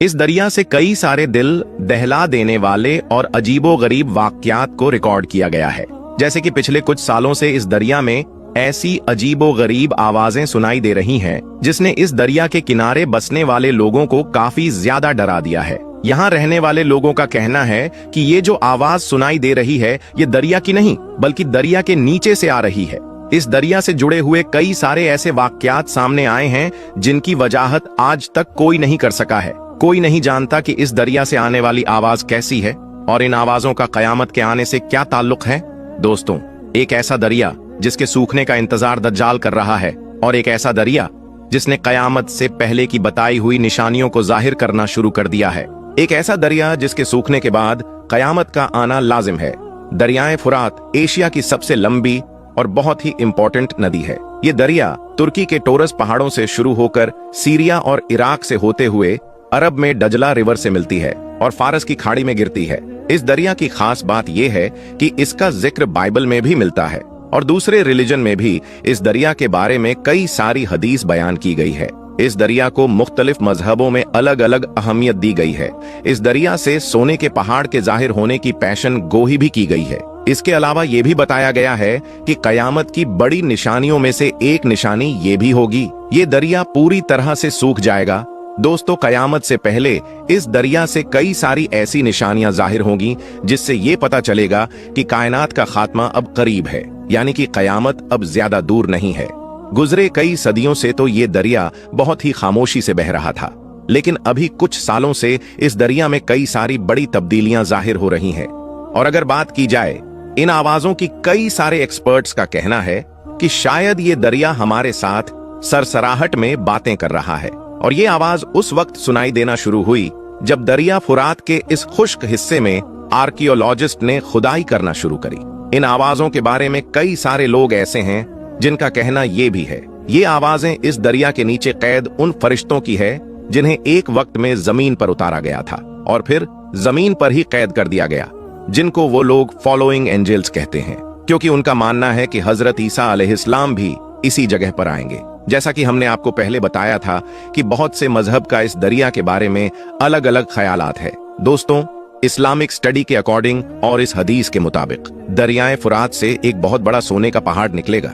इस दरिया से कई सारे दिल दहला देने वाले और अजीबोगरीब वाकयात को रिकॉर्ड किया गया है। जैसे कि पिछले कुछ सालों से इस दरिया में ऐसी अजीबोगरीब आवाजें सुनाई दे रही हैं, जिसने इस दरिया के किनारे बसने वाले लोगों को काफी ज्यादा डरा दिया है। यहाँ रहने वाले लोगों का कहना है कि ये जो आवाज सुनाई दे रही है, ये दरिया की नहीं बल्कि दरिया के नीचे से आ रही है। इस दरिया से जुड़े हुए कई सारे ऐसे वाकयात सामने आए हैं जिनकी वजाहत आज तक कोई नहीं कर सका है। कोई नहीं जानता कि इस दरिया से आने वाली आवाज कैसी है और इन आवाजों का कयामत के आने से क्या ताल्लुक है। दोस्तों, एक ऐसा दरिया जिसके सूखने का इंतजार दज्जाल कर रहा है, और एक ऐसा दरिया जिसने कयामत से पहले की बताई हुई निशानियों को जाहिर करना शुरू कर दिया है। एक ऐसा दरिया जिसके सूखने के बाद कयामत का आना लाजिम है। दरियाए फुरात एशिया की सबसे लंबी और बहुत ही इंपॉर्टेंट नदी है। ये दरिया तुर्की के टोरस पहाड़ों से शुरू होकर सीरिया और इराक से होते हुए अरब में डजला रिवर से मिलती है और फारस की खाड़ी में गिरती है। इस दरिया की खास बात यह है कि इसका जिक्र बाइबल में भी मिलता है और दूसरे रिलीजन में भी इस दरिया के बारे में कई सारी हदीस बयान की गई है। इस दरिया को मुख्तलिफ मजहबों में अलग अलग अहमियत दी गई है। इस दरिया से सोने के पहाड़ के जाहिर होने की पेशन गोही भी की गई है। इसके अलावा ये भी बताया गया है कि कयामत की बड़ी निशानियों में से एक निशानी ये भी होगी, ये दरिया पूरी तरह से सूख जाएगा। दोस्तों, कयामत से पहले इस दरिया से कई सारी ऐसी निशानियां जाहिर होंगी जिससे ये पता चलेगा कि कायनात का खात्मा अब करीब है, यानी कि कयामत अब ज्यादा दूर नहीं है। गुजरे कई सदियों से तो ये दरिया बहुत ही खामोशी से बह रहा था, लेकिन अभी कुछ सालों से इस दरिया में कई सारी बड़ी तब्दीलियां जाहिर हो रही हैं। और अगर बात की जाए इन आवाजों की, कई सारे एक्सपर्ट्स का कहना है कि शायद ये दरिया हमारे साथ सरसराहट में बातें कर रहा है। और ये आवाज उस वक्त सुनाई देना शुरू हुई जब दरिया फुरात के इस खुश्क हिस्से में आर्कियोलॉजिस्ट ने खुदाई करना शुरू करी। इन आवाजों के बारे में कई सारे लोग ऐसे हैं जिनका कहना ये भी है, ये आवाजें इस दरिया के नीचे कैद उन फरिश्तों की है जिन्हें एक वक्त में जमीन पर उतारा गया था और फिर जमीन पर ही कैद कर दिया गया, जिनको वो लोग फॉलोइंग एंजल्स कहते हैं, क्योंकि उनका मानना है कि हजरत ईसा अलैहिस्सलाम भी इसी जगह पर आएंगे। जैसा कि हमने आपको पहले बताया था कि बहुत से मजहब का इस दरिया के बारे में अलग अलग ख्यालात है। दोस्तों, इस्लामिक स्टडी के अकॉर्डिंग और इस हदीस के मुताबिक दरियाए फुरात से एक बहुत बड़ा सोने का पहाड़ निकलेगा।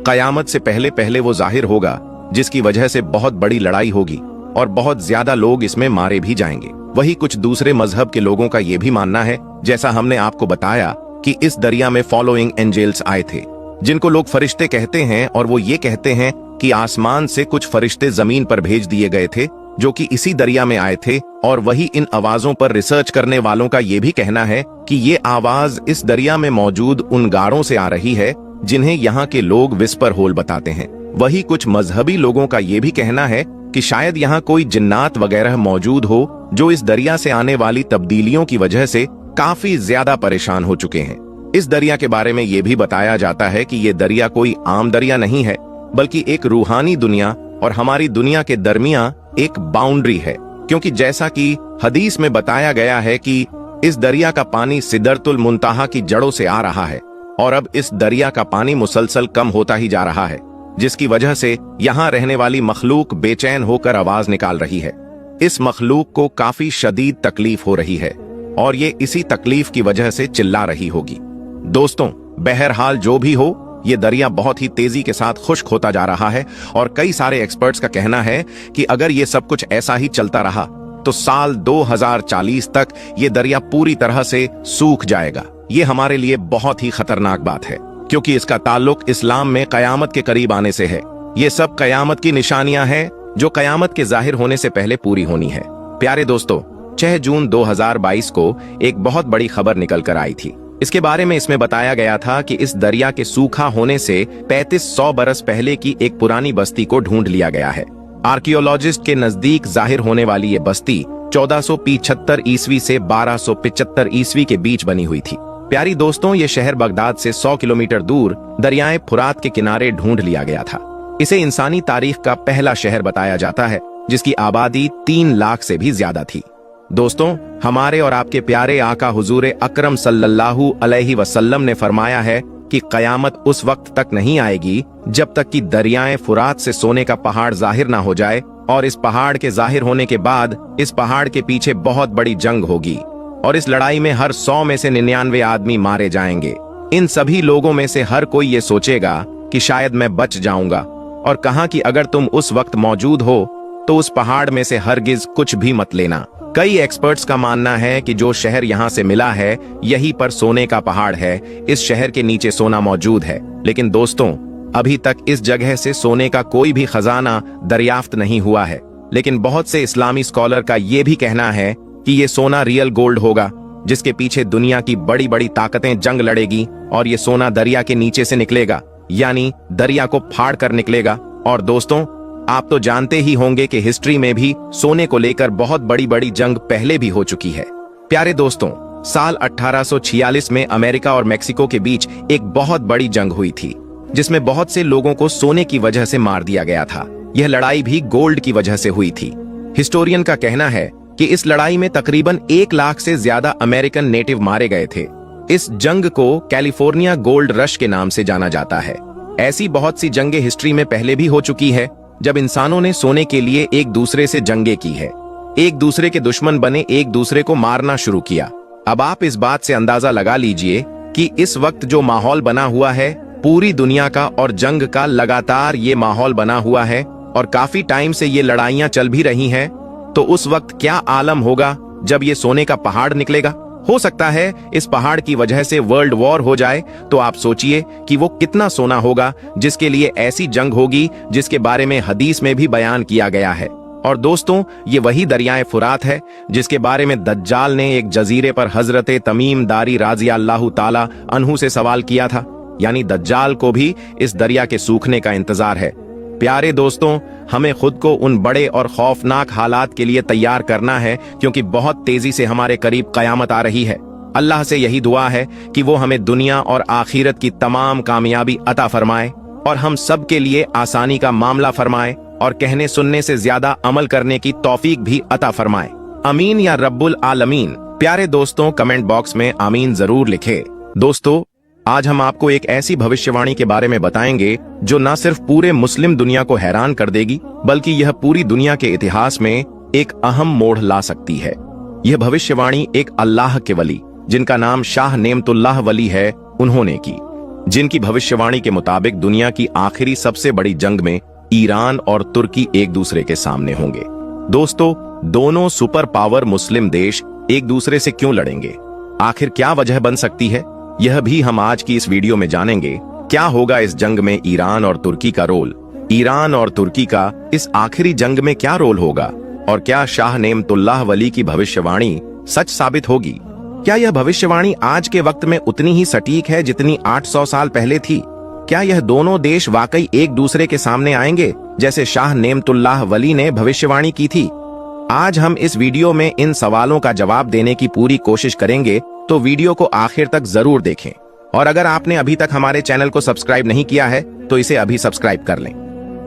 कयामत से पहले पहले वो जाहिर होगा, जिसकी वजह से बहुत बड़ी लड़ाई होगी और बहुत ज्यादा लोग इसमें मारे भी जाएंगे। वही कुछ दूसरे मजहब के लोगों का ये भी मानना है, जैसा हमने आपको बताया, कि इस दरिया में फॉलोइंग एंजल्स आए थे, जिनको लोग फरिश्ते कहते हैं, और वो ये कहते हैं कि आसमान से कुछ फरिश्ते जमीन पर भेज दिए गए थे जो कि इसी दरिया में आए थे। और वही इन आवाजों पर रिसर्च करने वालों का ये भी कहना है कि ये आवाज इस दरिया में मौजूद उन गारों से आ रही है जिन्हें यहाँ के लोग विस्पर होल बताते हैं। वही कुछ मजहबी लोगों का ये भी कहना है कि शायद यहाँ कोई जिन्नात वगैरह मौजूद हो जो इस दरिया से आने वाली तब्दीलियों की वजह से काफी ज्यादा परेशान हो चुके हैं। इस दरिया के बारे में ये भी बताया जाता है कि ये दरिया कोई आम दरिया नहीं है, बल्कि एक रूहानी दुनिया और हमारी दुनिया के दरमियान एक बाउंड्री है, क्योंकि जैसा कि हदीस में बताया गया है कि इस दरिया का पानी सिदरतुल मुंतहा की जड़ों से आ रहा है और अब इस दरिया का पानी मुसलसल कम होता ही जा रहा है, जिसकी वजह से यहाँ रहने वाली मखलूक बेचैन होकर आवाज निकाल रही है। इस मखलूक को काफी शदीद तकलीफ हो रही है और ये इसी तकलीफ की वजह से चिल्ला रही होगी। दोस्तों, बहरहाल जो भी हो, ये दरिया बहुत ही तेजी के साथ खुश्क होता जा रहा है और कई सारे एक्सपर्ट्स का कहना है कि अगर ये सब कुछ ऐसा ही चलता रहा तो साल 2040 तक ये दरिया पूरी तरह से सूख जाएगा। ये हमारे लिए बहुत ही खतरनाक बात है, क्योंकि इसका ताल्लुक इस्लाम में कयामत के करीब आने से है। ये सब कयामत की निशानियां हैं जो कयामत के जाहिर होने से पहले पूरी होनी है। प्यारे दोस्तों, 6 जून 2022 को एक बहुत बड़ी खबर निकल कर आई थी। इसके बारे में इसमें बताया गया था कि इस दरिया के सूखा होने से 3500 बरस पहले की एक पुरानी बस्ती को ढूंढ लिया गया है। आर्कियोलॉजिस्ट के नजदीक जाहिर होने वाली ये बस्ती 1475 ईस्वी से 1275 ईस्वी के बीच बनी हुई थी। प्यारी दोस्तों, ये शहर बगदाद से 100 किलोमीटर दूर दरियाए फुरात के किनारे ढूंढ लिया गया था। इसे इंसानी तारीख का पहला शहर बताया जाता है, जिसकी आबादी 3 लाख से भी ज्यादा थी। दोस्तों, हमारे और आपके प्यारे आका हुजूर अकरम सल्लल्लाहु अलैहि वसल्लम ने फरमाया है कि कयामत उस वक्त तक नहीं आएगी जब तक कि दरियाए फुरात से सोने का पहाड़ जाहिर ना हो जाए और इस पहाड़ के जाहिर होने के बाद इस पहाड़ के पीछे बहुत बड़ी जंग होगी और इस लड़ाई में हर 100 में से 99 आदमी मारे जाएंगे। इन सभी लोगों में से हर कोई ये सोचेगा कि शायद मैं बच जाऊंगा, और कहा कि अगर तुम उस वक्त मौजूद हो तो उस पहाड़ में से हरगिज कुछ भी मत लेना। कई एक्सपर्ट्स का मानना है कि जो शहर यहाँ से मिला है यहीं पर सोने का पहाड़ है, इस शहर के नीचे सोना मौजूद है। लेकिन दोस्तों, अभी तक इस जगह से सोने का कोई भी खजाना दरियाफ्त नहीं हुआ है। लेकिन बहुत से इस्लामी स्कॉलर का ये भी कहना है कि ये सोना रियल गोल्ड होगा, जिसके पीछे दुनिया की बड़ी बड़ी ताकतें जंग लड़ेगी और ये सोना दरिया के नीचे से निकलेगा, यानी दरिया को फाड़ कर निकलेगा। और दोस्तों, आप तो जानते ही होंगे कि हिस्ट्री में भी सोने को लेकर बहुत बड़ी बड़ी जंग पहले भी हो चुकी है। प्यारे दोस्तों, साल 1846 में अमेरिका और मेक्सिको के बीच एक बहुत बड़ी जंग हुई थी, जिसमें बहुत से लोगों को सोने की वजह से मार दिया गया था। यह लड़ाई भी गोल्ड की वजह से हुई थी। हिस्टोरियन का कहना है कि इस लड़ाई में तकरीबन 1 लाख से ज्यादा अमेरिकन नेटिव मारे गए थे। इस जंग को कैलिफोर्निया गोल्ड रश के नाम से जाना जाता है। ऐसी बहुत सी जंगें हिस्ट्री में पहले भी हो चुकी है, जब इंसानों ने सोने के लिए एक दूसरे से जंगें की है, एक दूसरे के दुश्मन बने, एक दूसरे को मारना शुरू किया। अब आप इस बात से अंदाजा लगा लीजिए कि इस वक्त जो माहौल बना हुआ है पूरी दुनिया का, और जंग का लगातार ये माहौल बना हुआ है और काफी टाइम से ये लड़ाइयां चल भी रही हैं, तो उस वक्त क्या आलम होगा जब ये सोने का पहाड़ निकलेगा। हो सकता है इस पहाड़ की वजह से वर्ल्ड वॉर हो जाए, तो आप सोचिए कि वो कितना सोना होगा जिसके लिए ऐसी जंग होगी जिसके बारे में हदीस में भी बयान किया गया है। और दोस्तों, ये वही दरियाए फुरात है जिसके बारे में दज्जाल ने एक जजीरे पर हजरत तमीम दारी राजी अल्लाह ताला अन्हु से सवाल किया था, यानी दज्जाल को भी इस दरिया के सूखने का इंतजार है। प्यारे दोस्तों, हमें खुद को उन बड़े और खौफनाक हालात के लिए तैयार करना है, क्योंकि बहुत तेजी से हमारे करीब कयामत आ रही है। अल्लाह से यही दुआ है कि वो हमें दुनिया और आखिरत की तमाम कामयाबी अता फरमाए और हम सब के लिए आसानी का मामला फरमाए और कहने सुनने से ज्यादा अमल करने की तौफीक भी अता फरमाए। अमीन या रब्बुल आलमीन। प्यारे दोस्तों, कमेंट बॉक्स में आमीन जरूर लिखे। दोस्तों, आज हम आपको एक ऐसी भविष्यवाणी के बारे में बताएंगे जो न सिर्फ पूरे मुस्लिम दुनिया को हैरान कर देगी, बल्कि यह पूरी दुनिया के इतिहास में एक अहम मोड़ ला सकती है। यह भविष्यवाणी एक अल्लाह के वली, जिनका नाम शाह नेमतुल्लाह वली है, उन्होंने की, जिनकी भविष्यवाणी के मुताबिक दुनिया की आखिरी सबसे बड़ी जंग में ईरान और तुर्की एक दूसरे के सामने होंगे। दोस्तों, दोनों सुपर पावर मुस्लिम देश एक दूसरे से क्यों लड़ेंगे? आखिर क्या वजह बन सकती है? यह भी हम आज की इस वीडियो में जानेंगे। क्या होगा इस जंग में ईरान और तुर्की का रोल? ईरान और तुर्की का इस आखिरी जंग में क्या रोल होगा? और क्या शाह नेमतुल्लाह वली की भविष्यवाणी सच साबित होगी? क्या यह भविष्यवाणी आज के वक्त में उतनी ही सटीक है जितनी 800 साल पहले थी? क्या यह दोनों देश वाकई एक दूसरे के सामने आएंगे, जैसे शाह नेमतुल्लाह वली ने भविष्यवाणी की थी? आज हम इस वीडियो में इन सवालों का जवाब देने की पूरी कोशिश करेंगे, तो वीडियो को आखिर तक जरूर देखें। और अगर आपने अभी तक हमारे चैनल को सब्सक्राइब नहीं किया है तो इसे अभी सब्सक्राइब कर लें।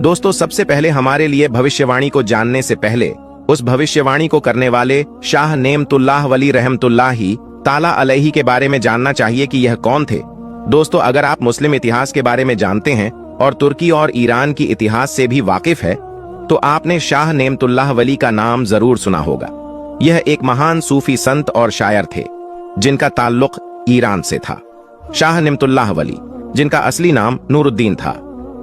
दोस्तों, सबसे पहले हमारे लिए भविष्यवाणी को जानने से पहले उस भविष्यवाणी को करने वाले शाह नेमतुल्लाह वली रहमतुल्लाही ताला अलैहि के बारे में जानना चाहिए कि यह कौन थे। दोस्तों, अगर आप मुस्लिम इतिहास के बारे में जानते हैं और तुर्की और ईरान की इतिहास से भी वाकिफ है, तो आपने शाह नेमतुल्लाह वली का नाम जरूर सुना होगा। यह एक महान सूफी संत और शायर थे जिनका ताल्लुक ईरान से था। शाह नेमतुल्लाह वली, जिनका असली नाम नूरुद्दीन था,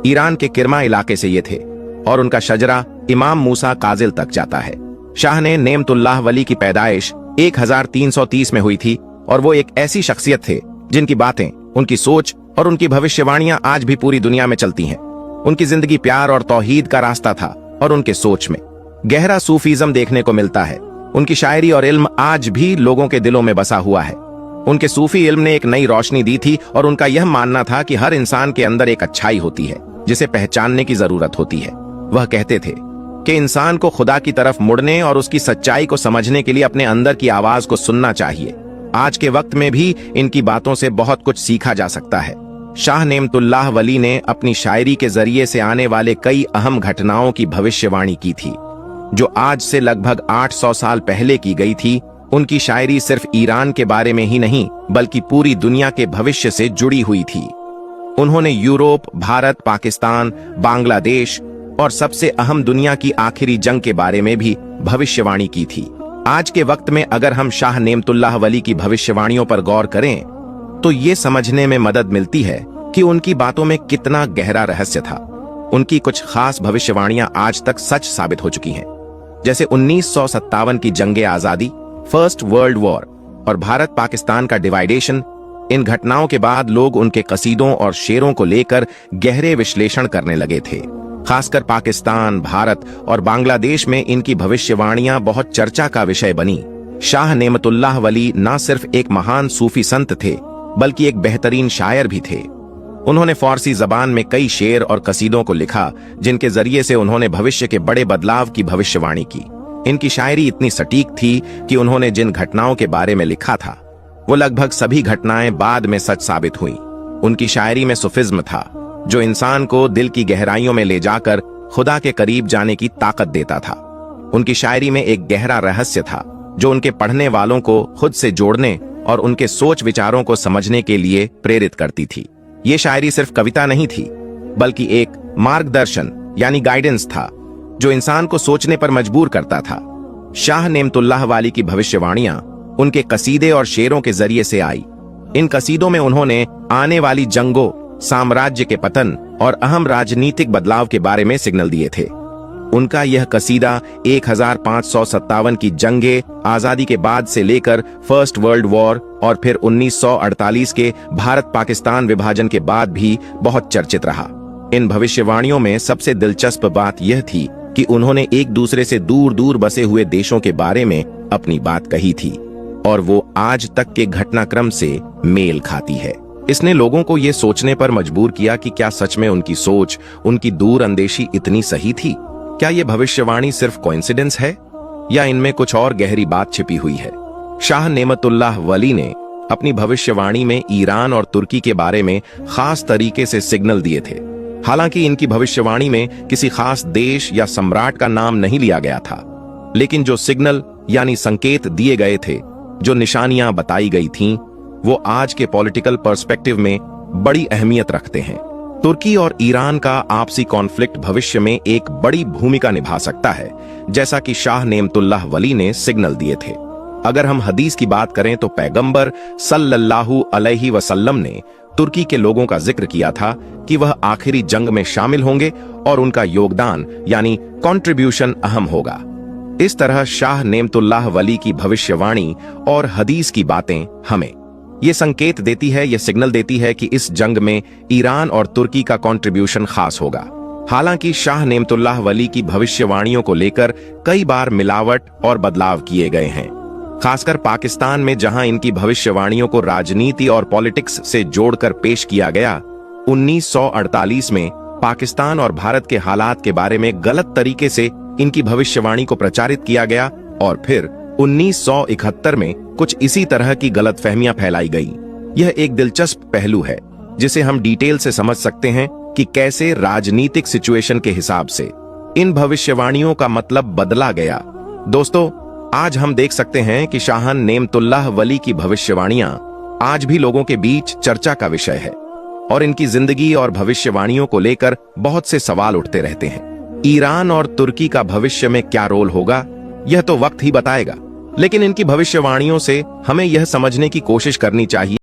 ईरान के किरमा इलाके से ये थे और उनका शजरा इमाम मूसा काजिल तक जाता है। शाह ने नेमतुल्लाह वली की पैदाइश 1330 में हुई थी और वो एक ऐसी शख्सियत थे जिनकी बातें, उनकी सोच और उनकी भविष्यवाणियां आज भी पूरी दुनिया में चलती हैं। उनकी जिंदगी प्यार और तौहीद का रास्ता था और उनके सोच में गहरा सूफीज्म देखने को मिलता है। उनकी शायरी और इल्म आज भी लोगों के दिलों में बसा हुआ है। उनके सूफी इल्म ने एक नई रोशनी दी थी और उनका यह मानना था कि हर इंसान के अंदर एक अच्छाई होती है जिसे पहचानने की जरूरत होती है। वह कहते थे कि इंसान को खुदा की तरफ मुड़ने और उसकी सच्चाई को समझने के लिए अपने अंदर की आवाज को सुनना चाहिए। आज के वक्त में भी इनकी बातों से बहुत कुछ सीखा जा सकता है। शाह नेमतुल्लाह वली ने अपनी शायरी के जरिए से आने वाले कई अहम घटनाओं की भविष्यवाणी की थी जो आज से लगभग 800 साल पहले की गई थी। उनकी शायरी सिर्फ ईरान के बारे में ही नहीं बल्कि पूरी दुनिया के भविष्य से जुड़ी हुई थी। उन्होंने यूरोप, भारत, पाकिस्तान, बांग्लादेश और सबसे अहम दुनिया की आखिरी जंग के बारे में भी भविष्यवाणी की थी। आज के वक्त में अगर हम शाह नेमतुल्लाह वली की भविष्यवाणियों पर गौर करें तो ये समझने में मदद मिलती है कि उनकी बातों में कितना गहरा रहस्य था। उनकी कुछ खास भविष्यवाणियां आज तक सच साबित हो चुकी हैं, जैसे 1957 की जंगे आजादी, फर्स्ट वर्ल्ड वॉर और भारत पाकिस्तान का डिवाइडेशन। इन घटनाओं के बाद लोग उनके कसीदों और शेरों को लेकर गहरे विश्लेषण करने लगे थे। खासकर पाकिस्तान, भारत और बांग्लादेश में इनकी भविष्यवाणियां बहुत चर्चा का विषय बनी। शाह नेमतुल्लाह वली न सिर्फ एक महान सूफी संत थे, बल्कि एक बेहतरीन शायर भी थे। उन्होंने फारसी जबान में कई शेर और कसीदों को लिखा, जिनके जरिए से उन्होंने भविष्य के बड़े बदलाव की भविष्यवाणी की। इनकी शायरी इतनी सटीक थी कि उन्होंने जिन घटनाओं के बारे में लिखा था वो लगभग सभी घटनाएं बाद में सच साबित हुई। उनकी शायरी में सुफिज्म था, जो इंसान को दिल की गहराइयों में ले जाकर खुदा के करीब जाने की ताकत देता था। उनकी शायरी में एक गहरा रहस्य था, जो उनके पढ़ने वालों को खुद से जोड़ने और उनके सोच विचारों को समझने के लिए प्रेरित करती थी। ये शायरी सिर्फ कविता नहीं थी, बल्कि एक मार्गदर्शन यानी गाइडेंस था, जो इंसान को सोचने पर मजबूर करता था। शाह नेमतुल्लाह वाली की भविष्यवाणियां उनके कसीदे और शेरों के जरिए से आई। इन कसीदों में उन्होंने आने वाली जंगों, साम्राज्य के पतन और अहम राजनीतिक बदलाव के बारे में सिग्नल दिए थे। उनका यह कसीदा 1557 की जंगे आजादी के बाद से लेकर फर्स्ट वर्ल्ड वॉर और फिर 1948 के भारत पाकिस्तान विभाजन के बाद भी बहुत चर्चित रहा। इन भविष्यवाणियों में सबसे दिलचस्प बात यह थी कि उन्होंने एक दूसरे से दूर दूर बसे हुए देशों के बारे में अपनी बात कही थी, और वो आज तक के घटनाक्रम से मेल खाती है। इसने लोगों को ये सोचने पर मजबूर किया कि क्या सच में उनकी सोच, उनकी दूरअंदेशी इतनी सही थी? क्या ये भविष्यवाणी सिर्फ कोइंसिडेंस है या इनमें कुछ और गहरी बात छिपी हुई है? शाह नेमतुल्लाह वली ने अपनी भविष्यवाणी में ईरान और तुर्की के बारे में खास तरीके से सिग्नल दिए थे। हालांकि इनकी भविष्यवाणी में किसी खास देश या सम्राट का नाम नहीं लिया गया था, लेकिन जो सिग्नल यानी संकेत दिए गए थे, जो निशानियां बताई गई थीं, वो आज के पॉलिटिकल पर्सपेक्टिव में बड़ी अहमियत रखते हैं। तुर्की और ईरान का आपसी कॉन्फ्लिक्ट भविष्य में एक बड़ी भूमिका निभा सकता है, जैसा कि शाह नेमतुल्लाह वली ने सिग्नल दिए थे। अगर हम हदीस की बात करें तो पैगंबर सल्लल्लाहु अलैहि वसल्लम ने तुर्की के लोगों का जिक्र किया था कि वह आखिरी जंग में शामिल होंगे और उनका योगदान यानी कंट्रीब्यूशन अहम होगा। इस तरह शाह नेमतुल्लाह वली की भविष्यवाणी और हदीस की बातें हमें ये संकेत देती है, ये सिग्नल देती है कि इस जंग में ईरान और तुर्की का कंट्रीब्यूशन खास होगा। हालांकि शाह नेमतुल्लाह वली की भविष्यवाणियों को लेकर कई बार मिलावट और बदलाव किए गए हैं, खासकर पाकिस्तान में, जहां इनकी भविष्यवाणियों को राजनीति और पॉलिटिक्स से जोड़कर पेश किया गया। 1948 में पाकिस्तान और भारत के हालात के बारे में गलत तरीके से इनकी भविष्यवाणी को प्रचारित किया गया और फिर 1971 में कुछ इसी तरह की गलतफहमियां फैलाई गई। यह एक दिलचस्प पहलू है जिसे हम डिटेल से समझ सकते हैं कि कैसे राजनीतिक सिचुएशन के हिसाब से इन भविष्यवाणियों का मतलब बदला गया। दोस्तों, आज हम देख सकते हैं कि शाह नेमतुल्लाह वली की भविष्यवाणियां आज भी लोगों के बीच चर्चा का विषय है और इनकी जिंदगी और भविष्यवाणियों को लेकर बहुत से सवाल उठते रहते हैं। ईरान और तुर्की का भविष्य में क्या रोल होगा, यह तो वक्त ही बताएगा, लेकिन इनकी भविष्यवाणियों से हमें यह समझने की कोशिश करनी चाहिए